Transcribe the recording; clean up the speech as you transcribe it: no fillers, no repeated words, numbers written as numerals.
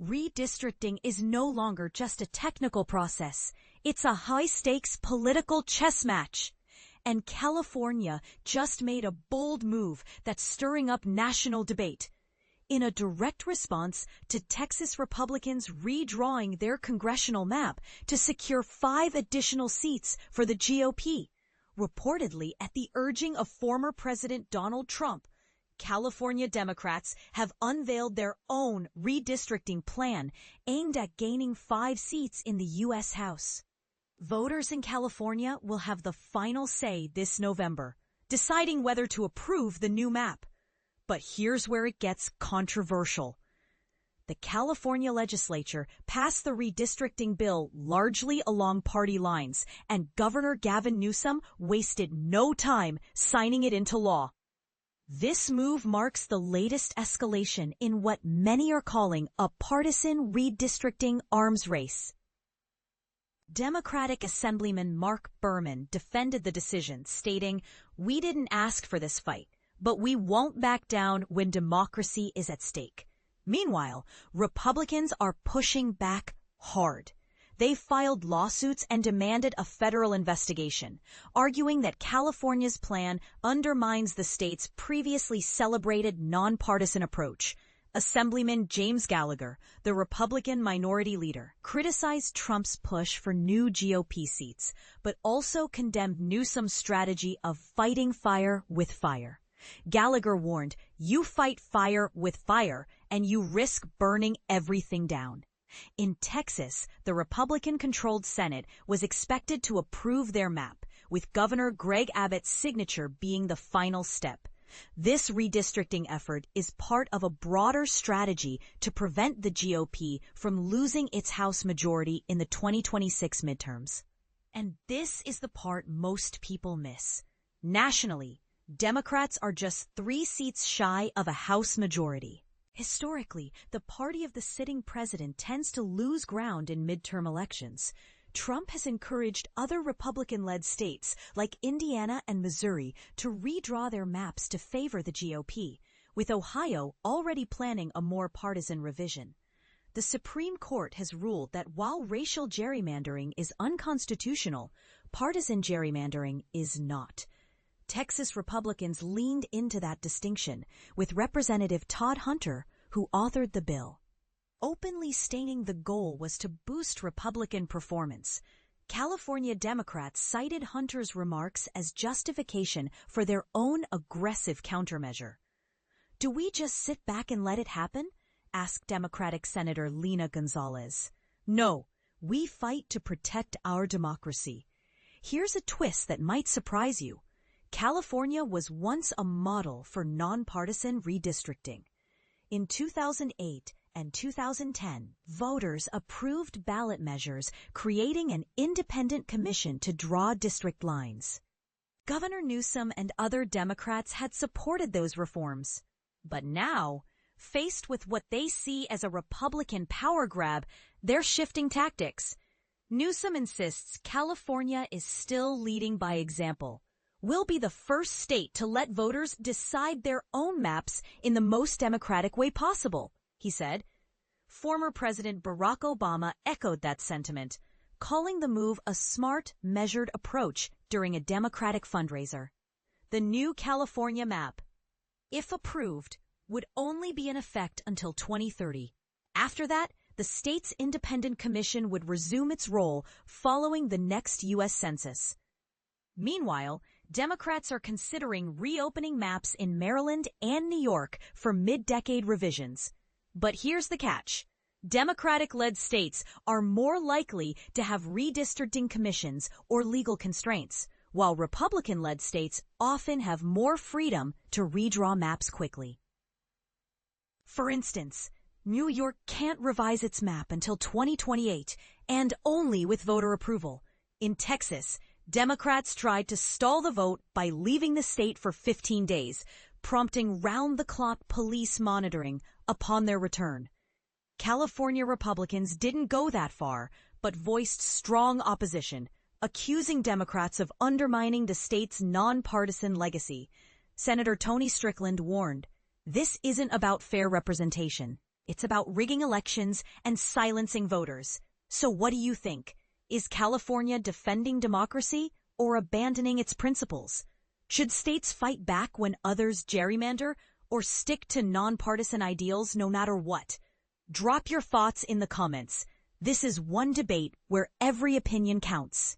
Redistricting is no longer just a technical process. It's a high-stakes political chess match. And California just made a bold move that's stirring up national debate. In a direct response to Texas Republicans redrawing their congressional map to secure 5 additional seats for the GOP, reportedly at the urging of former President Donald Trump, California Democrats have unveiled their own redistricting plan aimed at gaining 5 seats in the U.S. House. Voters in California will have the final say this November, deciding whether to approve the new map. But here's where it gets controversial. The California legislature passed the redistricting bill largely along party lines, and Governor Gavin Newsom wasted no time signing it into law. This move marks the latest escalation in what many are calling a partisan redistricting arms race. Democratic Assemblyman Mark Berman defended the decision, stating, "We didn't ask for this fight, but we won't back down when democracy is at stake." Meanwhile, Republicans are pushing back hard. They filed lawsuits and demanded a federal investigation, arguing that California's plan undermines the state's previously celebrated nonpartisan approach. Assemblyman James Gallagher, the Republican minority leader, criticized Trump's push for new GOP seats, but also condemned Newsom's strategy of fighting fire with fire. Gallagher warned, "You fight fire with fire, and you risk burning everything down." In Texas, the Republican-controlled Senate was expected to approve their map, with Governor Greg Abbott's signature being the final step. This redistricting effort is part of a broader strategy to prevent the GOP from losing its House majority in the 2026 midterms. And this is the part most people miss. Nationally, Democrats are just 3 seats shy of a House majority. Historically, the party of the sitting president tends to lose ground in midterm elections. Trump has encouraged other Republican-led states like Indiana and Missouri to redraw their maps to favor the GOP, with Ohio already planning a more partisan revision. The Supreme Court has ruled that while racial gerrymandering is unconstitutional, partisan gerrymandering is not. Texas Republicans leaned into that distinction, with Representative Todd Hunter, who authored the bill. Openly stating the goal was to boost Republican performance, California Democrats cited Hunter's remarks as justification for their own aggressive countermeasure. "Do we just sit back and let it happen?" asked Democratic Senator Lena Gonzalez. "No, we fight to protect our democracy." Here's a twist that might surprise you. California was once a model for nonpartisan redistricting. In 2008 and 2010, voters approved ballot measures creating an independent commission to draw district lines. Governor Newsom and other Democrats had supported those reforms. But now, faced with what they see as a Republican power grab, they're shifting tactics. Newsom insists California is still leading by example. "We'll be the first state to let voters decide their own maps in the most democratic way possible," he said. Former President Barack Obama echoed that sentiment, calling the move a smart, measured approach during a Democratic fundraiser. The new California map, if approved, would only be in effect until 2030. After that, the state's independent commission would resume its role following the next U.S. Census. Meanwhile, Democrats are considering reopening maps in Maryland and New York for mid-decade revisions. But here's the catch. Democratic-led states are more likely to have redistricting commissions or legal constraints, while Republican-led states often have more freedom to redraw maps quickly. For instance, New York can't revise its map until 2028, and only with voter approval. In Texas, Democrats tried to stall the vote by leaving the state for 15 days, prompting round-the-clock police monitoring upon their return. California Republicans didn't go that far, but voiced strong opposition, accusing Democrats of undermining the state's nonpartisan legacy. Senator Tony Strickland warned, "This isn't about fair representation. It's about rigging elections and silencing voters. So what do you think? Is California defending democracy or abandoning its principles? Should states fight back when others gerrymander or stick to nonpartisan ideals no matter what? Drop your thoughts in the comments. This is one debate where every opinion counts.